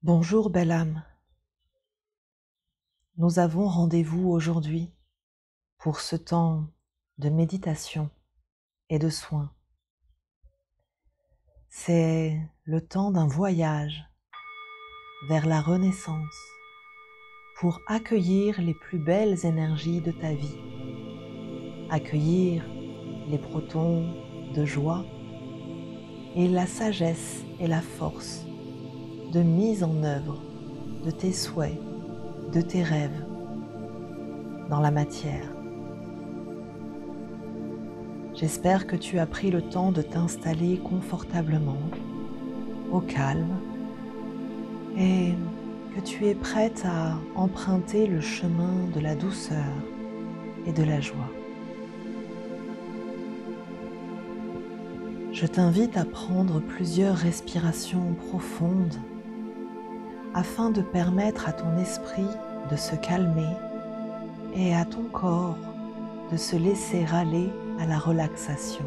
Bonjour belle âme, nous avons rendez-vous aujourd'hui pour ce temps de méditation et de soins. C'est le temps d'un voyage vers la renaissance pour accueillir les plus belles énergies de ta vie, accueillir les protons de joie et la sagesse et la force de mise en œuvre de tes souhaits, de tes rêves dans la matière. J'espère que tu as pris le temps de t'installer confortablement, au calme, et que tu es prête à emprunter le chemin de la douceur et de la joie. Je t'invite à prendre plusieurs respirations profondes afin de permettre à ton esprit de se calmer et à ton corps de se laisser aller à la relaxation.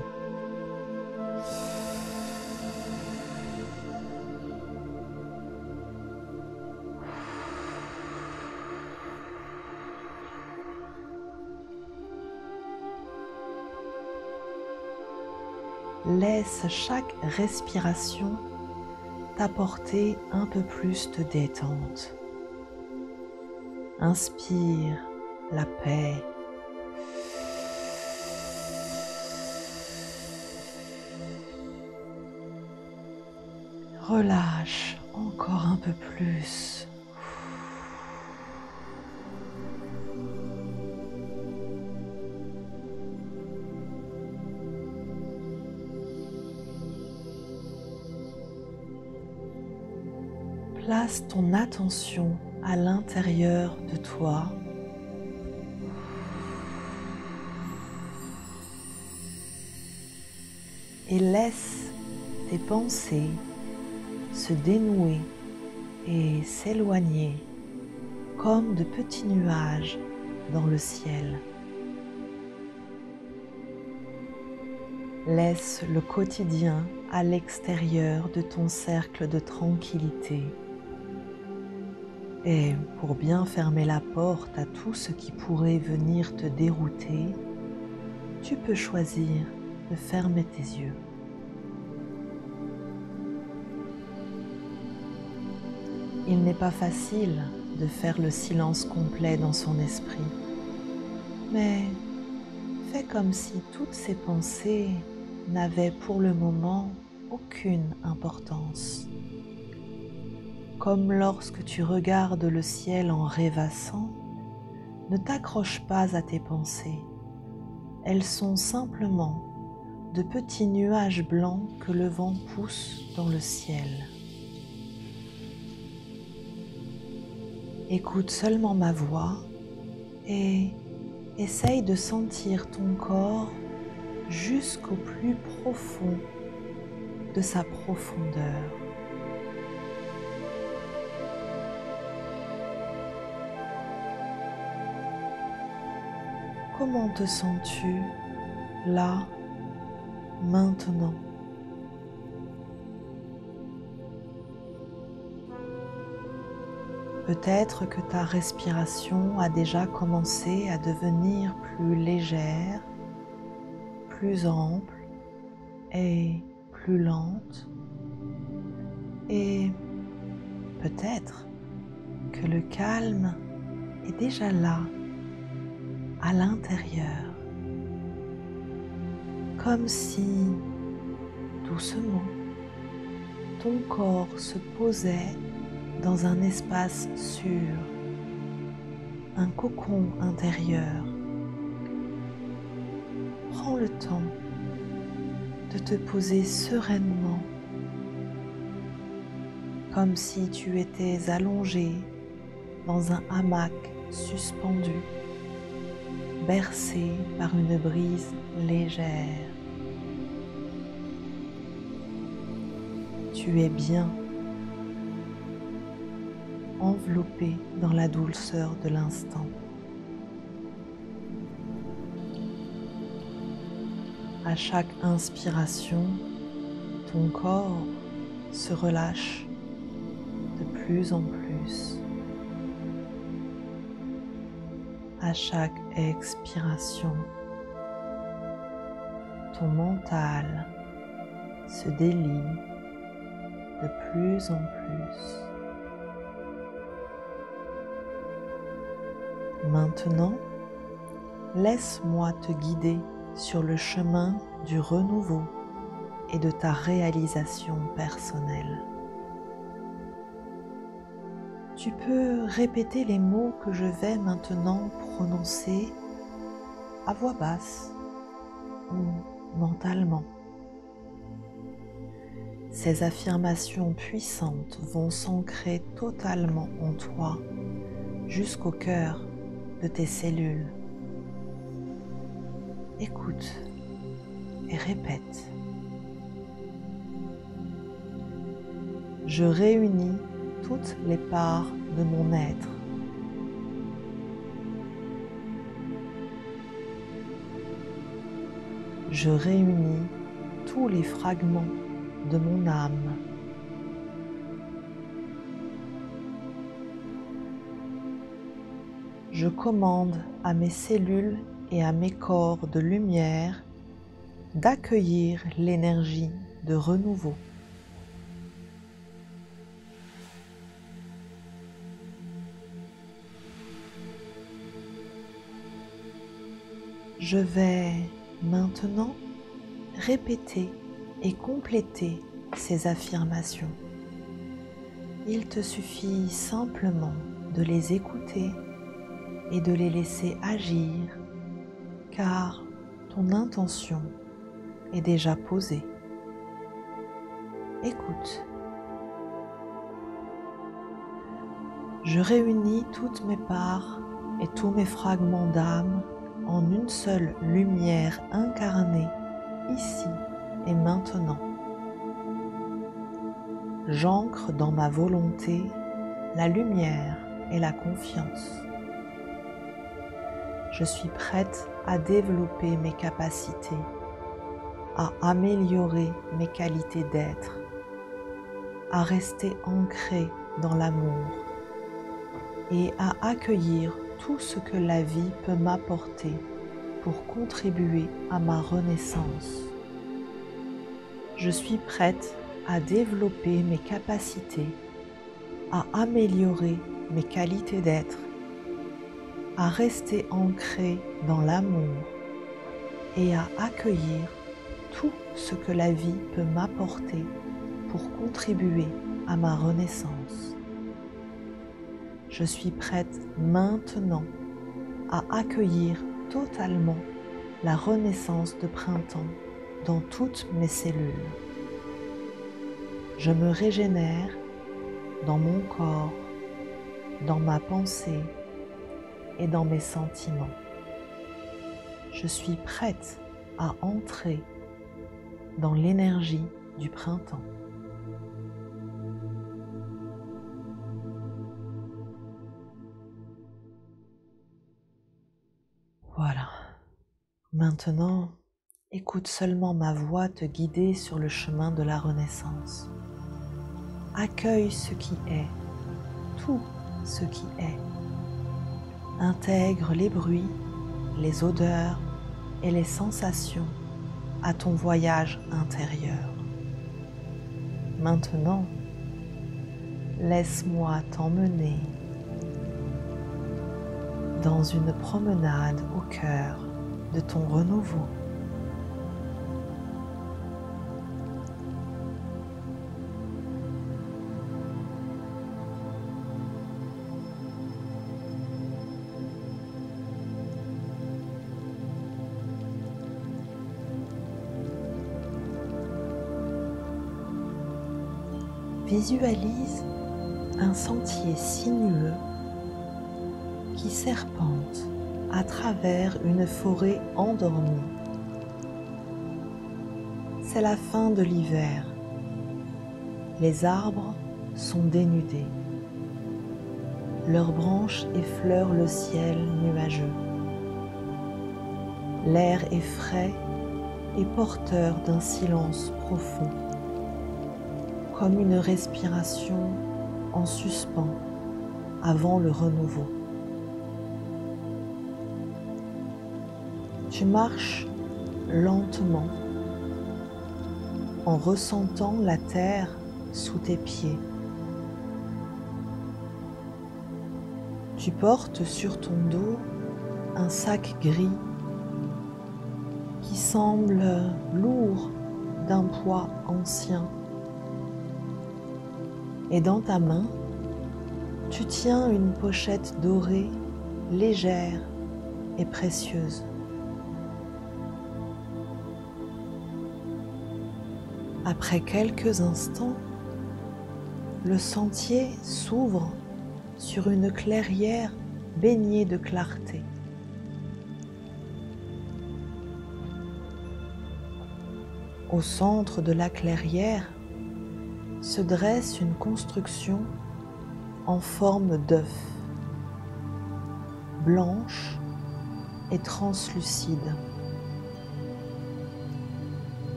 Laisse chaque respiration t'apporter un peu plus de détente. Inspire la paix. Relâche encore un peu plus. Place ton attention à l'intérieur de toi. Et laisse tes pensées se dénouer et s'éloigner comme de petits nuages dans le ciel. Laisse le quotidien à l'extérieur de ton cercle de tranquillité. Et pour bien fermer la porte à tout ce qui pourrait venir te dérouter, tu peux choisir de fermer tes yeux. Il n'est pas facile de faire le silence complet dans son esprit, mais fais comme si toutes ces pensées n'avaient pour le moment aucune importance. Comme lorsque tu regardes le ciel en rêvassant, ne t'accroche pas à tes pensées. Elles sont simplement de petits nuages blancs que le vent pousse dans le ciel. Écoute seulement ma voix et essaye de sentir ton corps jusqu'au plus profond de sa profondeur. Comment te sens-tu là, maintenant? Peut-être que ta respiration a déjà commencé à devenir plus légère, plus ample et plus lente. Et peut-être que le calme est déjà là, à l'intérieur, comme si, doucement, ton corps se posait dans un espace sûr, un cocon intérieur. Prends le temps de te poser sereinement, comme si tu étais allongé dans un hamac suspendu, bercé par une brise légère. Tu es bien, enveloppé dans la douceur de l'instant. À chaque inspiration, ton corps se relâche de plus en plus. À chaque expiration, ton mental se délie de plus en plus. Maintenant, laisse-moi te guider sur le chemin du renouveau et de ta réalisation personnelle. Tu peux répéter les mots que je vais maintenant prononcer à voix basse ou mentalement. Ces affirmations puissantes vont s'ancrer totalement en toi jusqu'au cœur de tes cellules. Écoute et répète. Je réunis toutes les parts de mon être. Je réunis tous les fragments de mon âme. Je commande à mes cellules et à mes corps de lumière d'accueillir l'énergie de renouveau. Je vais maintenant répéter et compléter ces affirmations. Il te suffit simplement de les écouter et de les laisser agir, car ton intention est déjà posée. Écoute. Je réunis toutes mes parts et tous mes fragments d'âme en une seule lumière incarnée, ici et maintenant. J'ancre dans ma volonté la lumière et la confiance. Je suis prête à développer mes capacités, à améliorer mes qualités d'être, à rester ancrée dans l'amour et à accueillir tout ce que la vie peut m'apporter pour contribuer à ma renaissance. Je suis prête à développer mes capacités, à améliorer mes qualités d'être, à rester ancrée dans l'amour et à accueillir tout ce que la vie peut m'apporter pour contribuer à ma renaissance. Je suis prête maintenant à accueillir totalement la renaissance de printemps dans toutes mes cellules. Je me régénère dans mon corps, dans ma pensée et dans mes sentiments. Je suis prête à entrer dans l'énergie du printemps. Voilà. Maintenant, écoute seulement ma voix te guider sur le chemin de la renaissance. Accueille ce qui est, tout ce qui est. Intègre les bruits, les odeurs et les sensations à ton voyage intérieur. Maintenant, laisse-moi t'emmener dans une promenade au cœur de ton renouveau. Visualise un sentier sinueux qui serpente à travers une forêt endormie. C'est la fin de l'hiver. Les arbres sont dénudés. Leurs branches effleurent le ciel nuageux. L'air est frais et porteur d'un silence profond, comme une respiration en suspens avant le renouveau. Tu marches lentement en ressentant la terre sous tes pieds. Tu portes sur ton dos un sac gris qui semble lourd d'un poids ancien. Et dans ta main, tu tiens une pochette dorée, légère et précieuse. Après quelques instants, le sentier s'ouvre sur une clairière baignée de clarté. Au centre de la clairière se dresse une construction en forme d'œuf, blanche et translucide.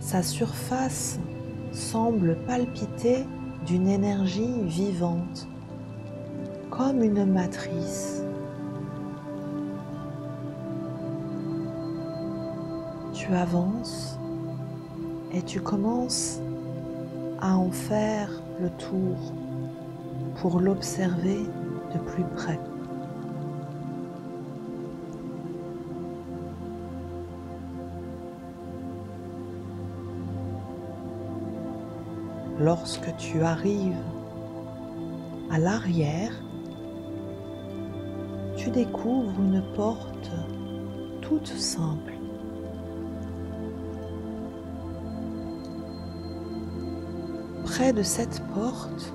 Sa surface semble palpiter d'une énergie vivante, comme une matrice. Tu avances et tu commences à en faire le tour pour l'observer de plus près. Lorsque tu arrives à l'arrière, tu découvres une porte toute simple. Près de cette porte,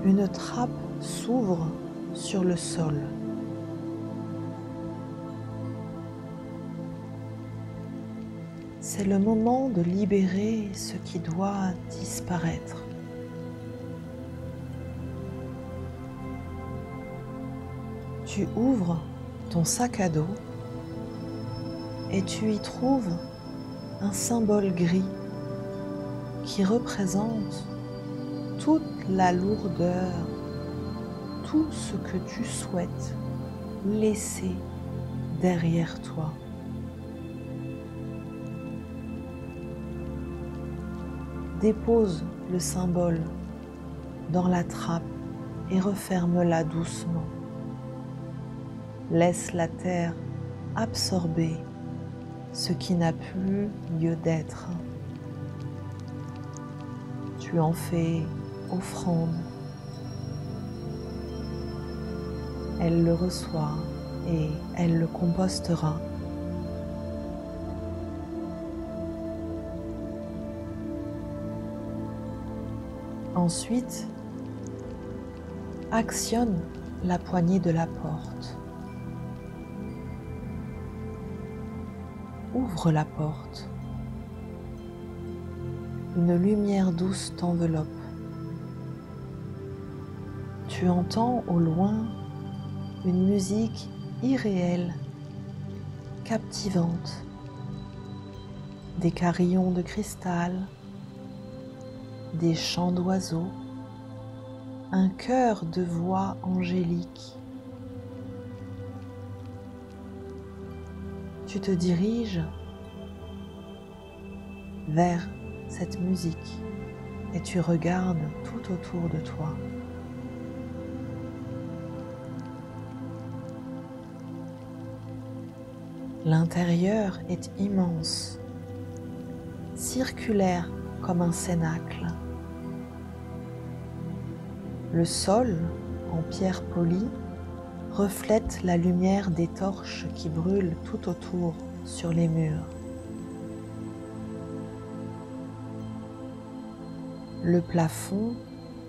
une trappe s'ouvre sur le sol. C'est le moment de libérer ce qui doit disparaître. Tu ouvres ton sac à dos et tu y trouves un symbole gris qui représente toute la lourdeur, tout ce que tu souhaites laisser derrière toi. Dépose le symbole dans la trappe et referme-la doucement. Laisse la terre absorber ce qui n'a plus lieu d'être. Tu en fais offrande. Elle le reçoit et elle le compostera. Ensuite, actionne la poignée de la porte. Ouvre la porte. Une lumière douce t'enveloppe. Tu entends au loin une musique irréelle, captivante. Des carillons de cristal, des chants d'oiseaux, un chœur de voix angéliques. Tu te diriges vers cette musique et tu regardes tout autour de toi. L'intérieur est immense, circulaire comme un cénacle. Le sol, en pierre polie, reflète la lumière des torches qui brûlent tout autour sur les murs. Le plafond,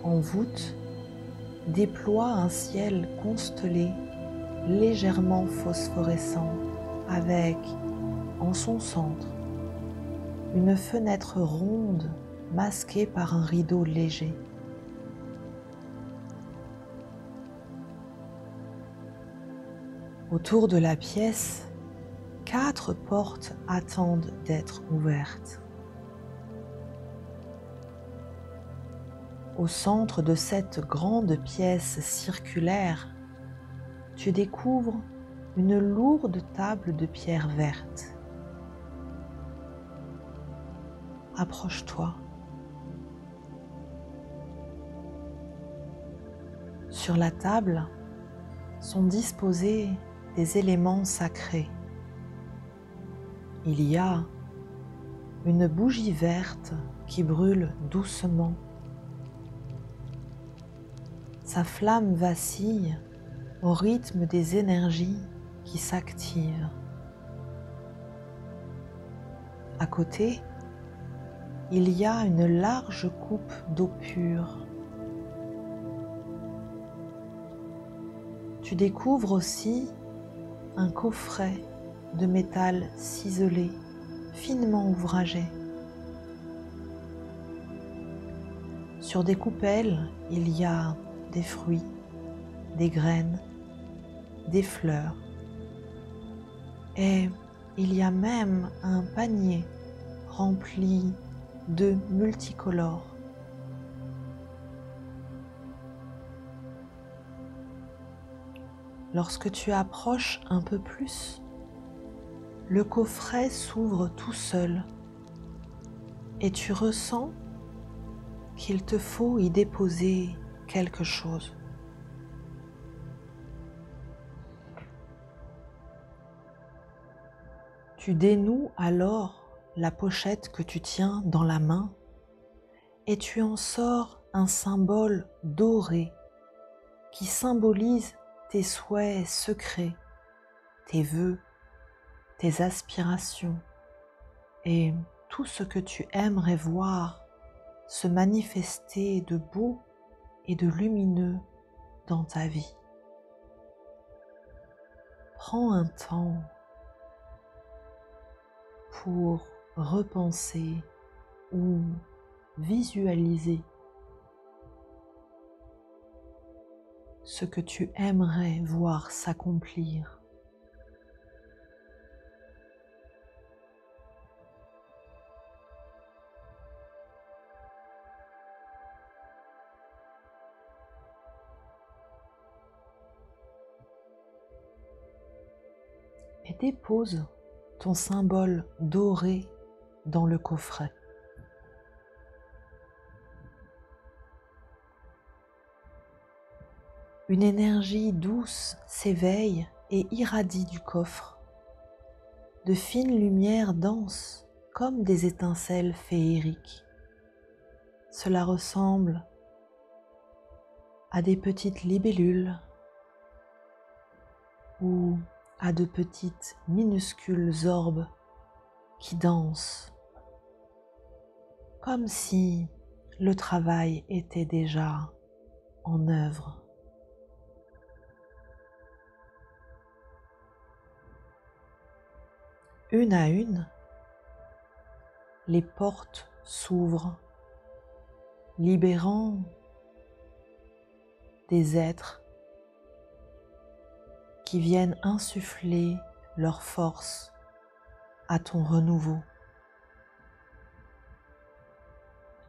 en voûte, déploie un ciel constellé, légèrement phosphorescent, avec, en son centre, une fenêtre ronde masquée par un rideau léger. Autour de la pièce, 4 portes attendent d'être ouvertes. Au centre de cette grande pièce circulaire, tu découvres une lourde table de pierre verte. Approche-toi. Sur la table sont disposés des éléments sacrés. Il y a une bougie verte qui brûle doucement. Sa flamme vacille au rythme des énergies qui s'activent. À côté, il y a une large coupe d'eau pure. Tu découvres aussi un coffret de métal ciselé, finement ouvragé. Sur des coupelles, il y a des fruits, des graines, des fleurs. Et il y a même un panier rempli d'œufs multicolores. Lorsque tu approches un peu plus, le coffret s'ouvre tout seul et tu ressens qu'il te faut y déposer quelque chose. Tu dénoues alors la pochette que tu tiens dans la main et tu en sors un symbole doré qui symbolise tes souhaits secrets, tes vœux, tes aspirations et tout ce que tu aimerais voir se manifester de beau et de lumineux dans ta vie. Prends un temps pour repenser ou visualiser ce que tu aimerais voir s'accomplir. Et dépose ton symbole doré dans le coffret. Une énergie douce s'éveille et irradie du coffre. De fines lumières dansent comme des étincelles féeriques. Cela ressemble à des petites libellules ou à de petites minuscules orbes qui dansent, comme si le travail était déjà en œuvre. Une à une, les portes s'ouvrent, libérant des êtres qui viennent insuffler leur force à ton renouveau.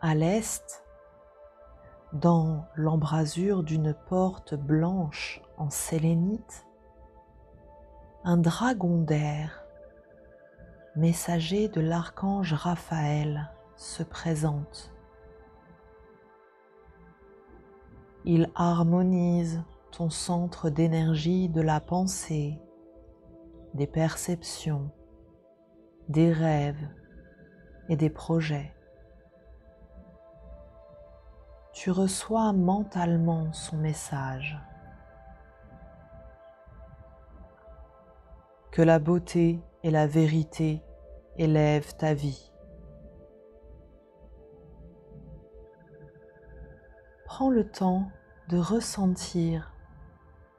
À l'est, dans l'embrasure d'une porte blanche en sélénite, un dragon d'air, messager de l'archange Raphaël, se présente. Il harmonise ton centre d'énergie de la pensée, des perceptions, des rêves et des projets. Tu reçois mentalement son message. Que la beauté et la vérité élèvent ta vie. Prends le temps de ressentir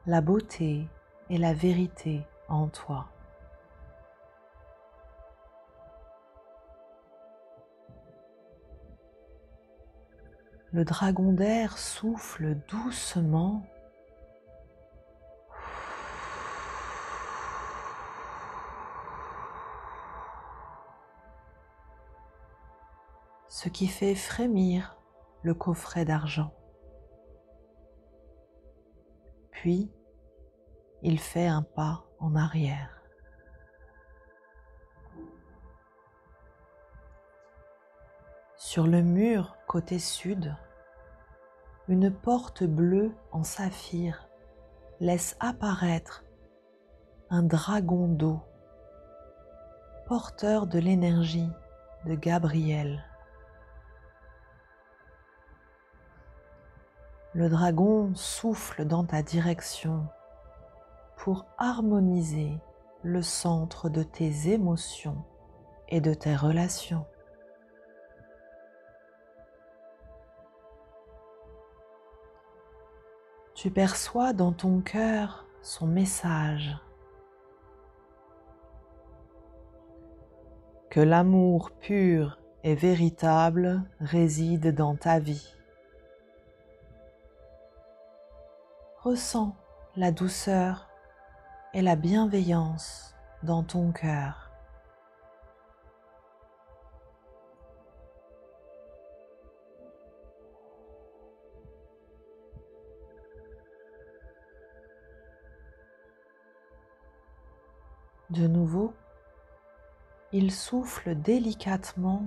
la beauté et la vérité en toi. Le dragon d'air souffle doucement . Ce qui fait frémir le coffret d'argent. Puis, il fait un pas en arrière. Sur le mur côté sud, une porte bleue en saphir laisse apparaître un dragon d'eau, porteur de l'énergie de Gabriel. Le dragon souffle dans ta direction pour harmoniser le centre de tes émotions et de tes relations. Tu perçois dans ton cœur son message. Que l'amour pur et véritable réside dans ta vie. Ressens la douceur et la bienveillance dans ton cœur. De nouveau, il souffle délicatement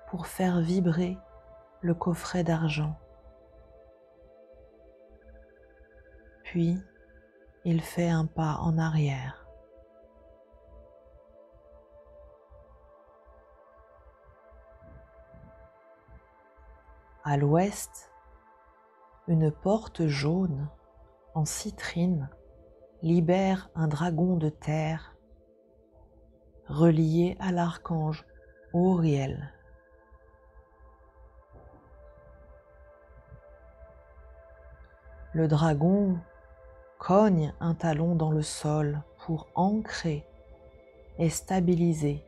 pour faire vibrer le coffret d'argent. Puis, il fait un pas en arrière. À l'ouest, une porte jaune en citrine libère un dragon de terre relié à l'archange Auriel. Le dragon cogne un talon dans le sol pour ancrer et stabiliser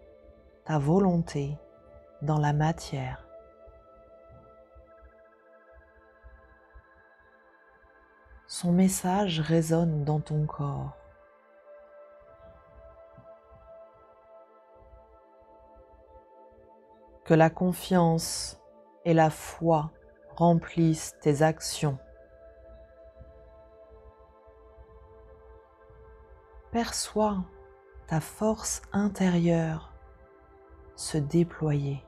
ta volonté dans la matière. Son message résonne dans ton corps. Que la confiance et la foi remplissent tes actions. Perçois ta force intérieure se déployer.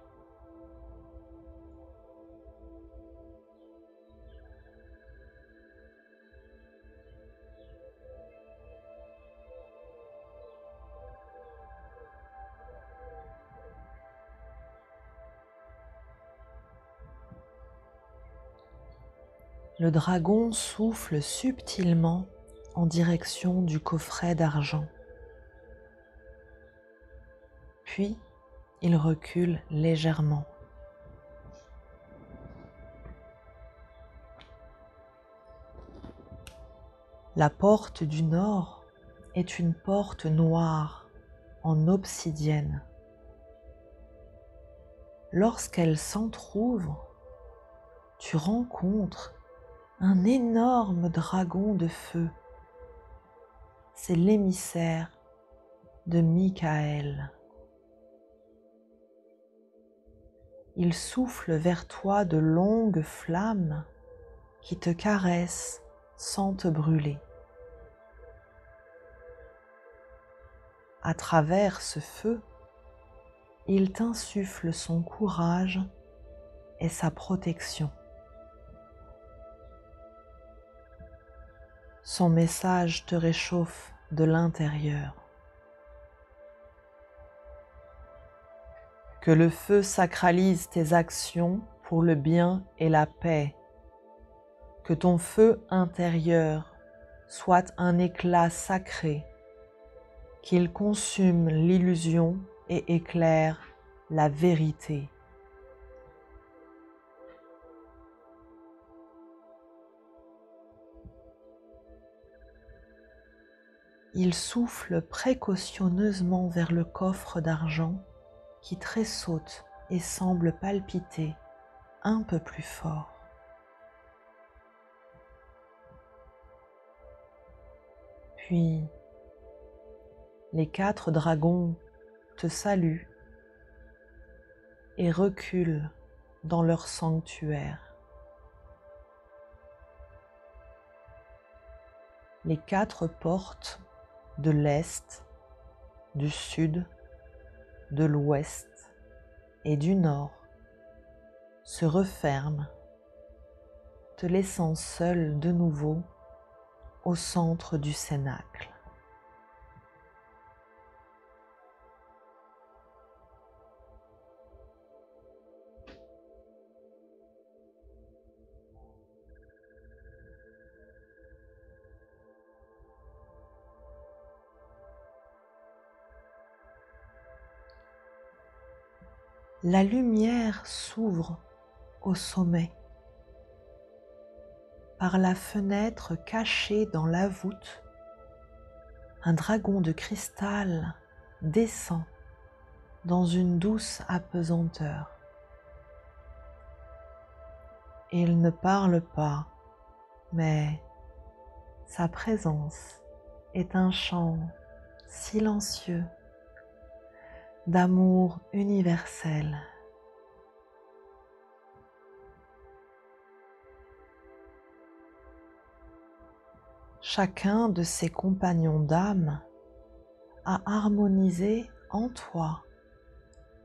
Le dragon souffle subtilement en direction du coffret d'argent. Puis, il recule légèrement. La porte du nord est une porte noire en obsidienne. Lorsqu'elle s'entrouvre, tu rencontres un énorme dragon de feu. C'est l'émissaire de Michael. Il souffle vers toi de longues flammes qui te caressent sans te brûler. À travers ce feu, il t'insuffle son courage et sa protection. Son message te réchauffe de l'intérieur. Que le feu sacralise tes actions pour le bien et la paix. Que ton feu intérieur soit un éclat sacré, qu'il consume l'illusion et éclaire la vérité. Il souffle précautionneusement vers le coffre d'argent qui tressaute et semble palpiter un peu plus fort. Puis, les 4 dragons te saluent et reculent dans leur sanctuaire. les 4 portes de l'Est, du Sud, de l'Ouest et du Nord se referment, te laissant seul de nouveau au centre du cénacle. La lumière s'ouvre au sommet. Par la fenêtre cachée dans la voûte, un dragon de cristal descend dans une douce apesanteur. Il ne parle pas, mais sa présence est un chant silencieux d'amour universel. Chacun de ses compagnons d'âme a harmonisé en toi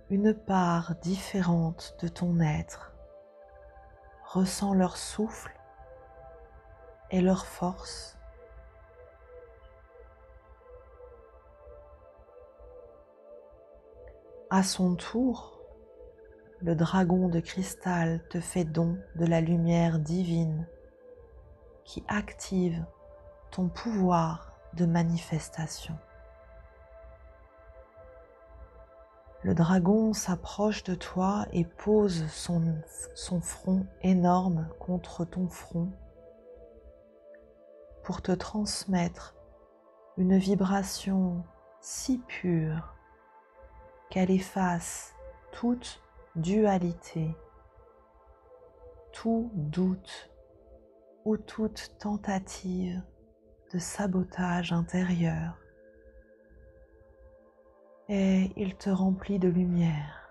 une part différente de ton être. Ressens leur souffle et leur force. À son tour, le dragon de cristal te fait don de la lumière divine qui active ton pouvoir de manifestation. Le dragon s'approche de toi et pose son front énorme contre ton front pour te transmettre une vibration si pure qu'elle efface toute dualité, tout doute ou toute tentative de sabotage intérieur. Et il te remplit de lumière.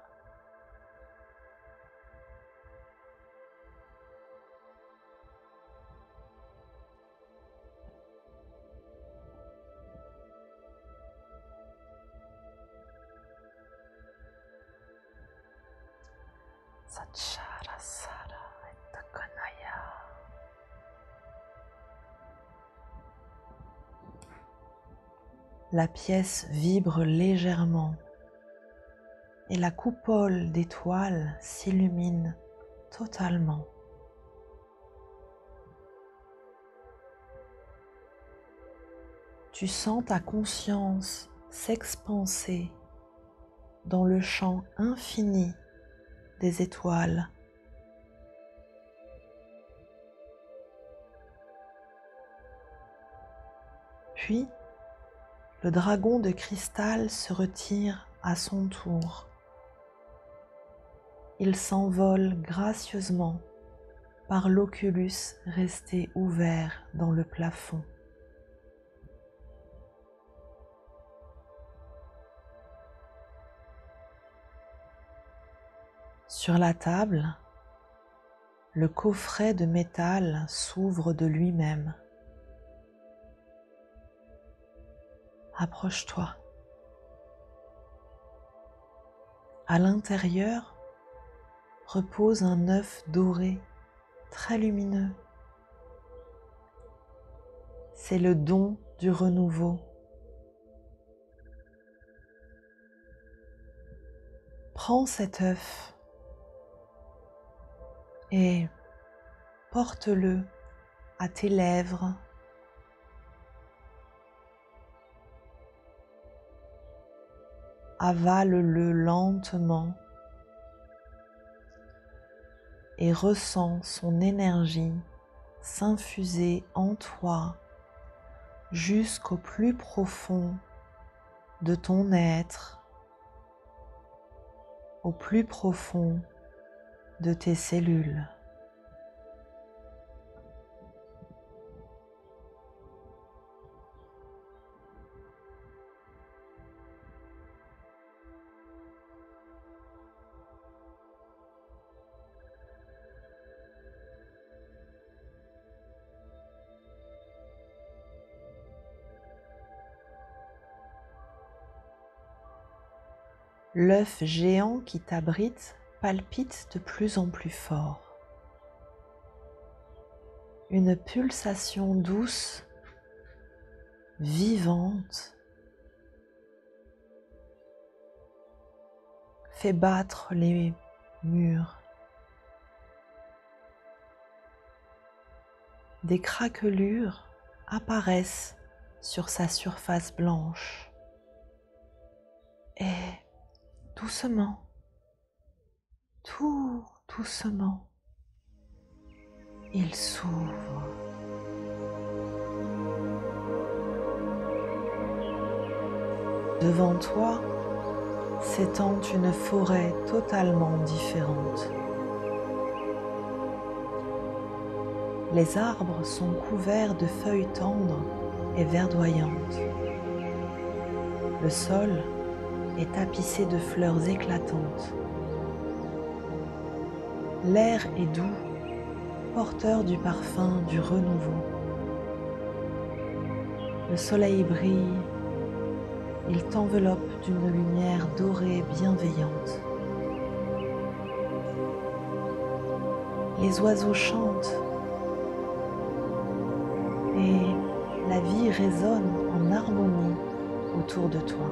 Satchara Sara et Takanaya. La pièce vibre légèrement et la coupole d'étoiles s'illumine totalement. Tu sens ta conscience s'expanser dans le champ infini des étoiles. Puis, le dragon de cristal se retire à son tour. Il s'envole gracieusement par l'oculus resté ouvert dans le plafond. Sur la table, le coffret de métal s'ouvre de lui-même. Approche-toi. À l'intérieur repose un œuf doré très lumineux. C'est le don du renouveau. Prends cet œuf et porte-le à tes lèvres. Avale-le lentement et ressens son énergie s'infuser en toi jusqu'au plus profond de ton être, au plus profond de tes cellules. L'œuf géant qui t'abrite palpite de plus en plus fort. Une pulsation douce, vivante, fait battre les murs. Des craquelures apparaissent sur sa surface blanche. Et doucement, tout doucement, il s'ouvre. Devant toi s'étend une forêt totalement différente. Les arbres sont couverts de feuilles tendres et verdoyantes. Le sol est tapissé de fleurs éclatantes. L'air est doux, porteur du parfum du renouveau. Le soleil brille, il t'enveloppe d'une lumière dorée bienveillante. Les oiseaux chantent et la vie résonne en harmonie autour de toi.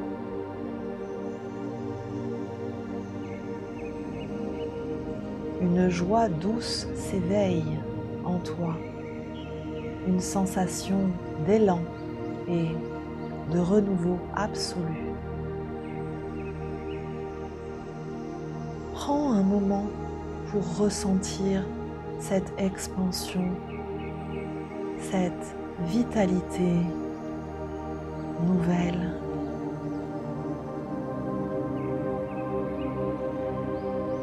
Une joie douce s'éveille en toi, une sensation d'élan et de renouveau absolu. Prends un moment pour ressentir cette expansion, cette vitalité nouvelle.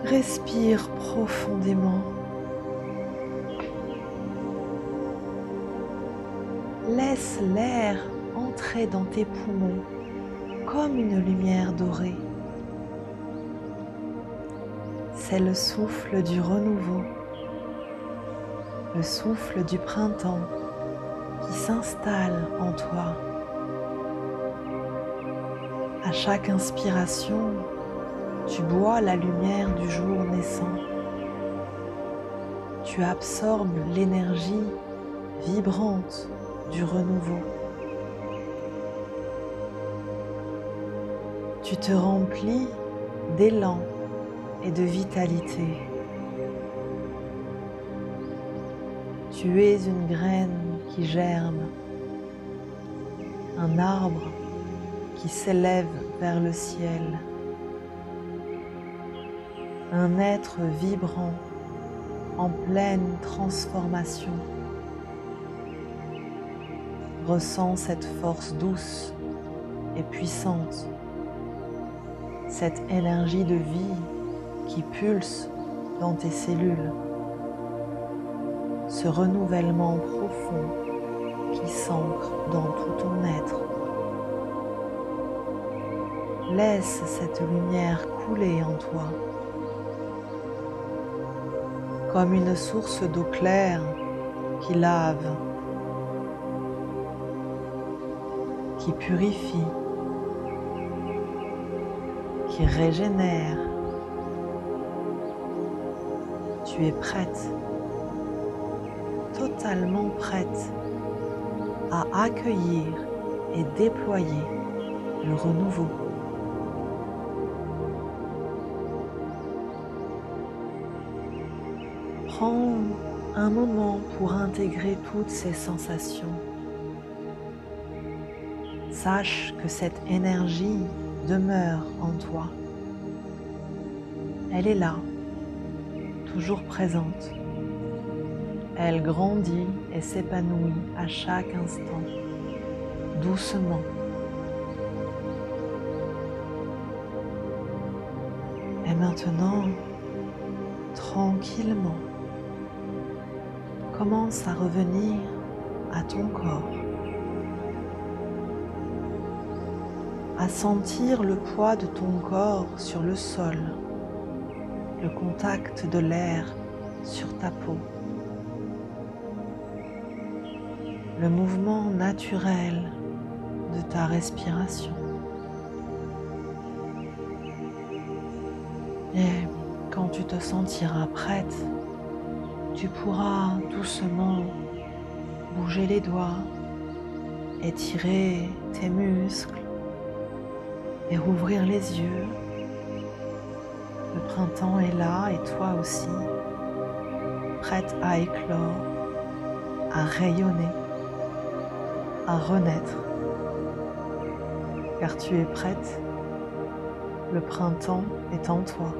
Respire profondément. Laisse l'air entrer dans tes poumons comme une lumière dorée. C'est le souffle du renouveau, le souffle du printemps qui s'installe en toi. À chaque inspiration, tu bois la lumière du jour naissant. Tu absorbes l'énergie vibrante du renouveau. Tu te remplis d'élan et de vitalité. Tu es une graine qui germe, un arbre qui s'élève vers le ciel, un être vibrant en pleine transformation. Ressens cette force douce et puissante, cette énergie de vie qui pulse dans tes cellules, ce renouvellement profond qui s'ancre dans tout ton être. Laisse cette lumière couler en toi, comme une source d'eau claire qui lave, qui purifie, qui régénère. Tu es prête, totalement prête à accueillir et déployer le renouveau. Prends un moment pour intégrer toutes ces sensations. Sache que cette énergie demeure en toi. Elle est là, toujours présente. Elle grandit et s'épanouit à chaque instant, doucement. Et maintenant, tranquillement, commence à revenir à ton corps, à sentir le poids de ton corps sur le sol, le contact de l'air sur ta peau, le mouvement naturel de ta respiration. Et quand tu te sentiras prête, tu pourras doucement bouger les doigts, étirer tes muscles et rouvrir les yeux. Le printemps est là et toi aussi, prête à éclore, à rayonner, à renaître, car tu es prête, le printemps est en toi.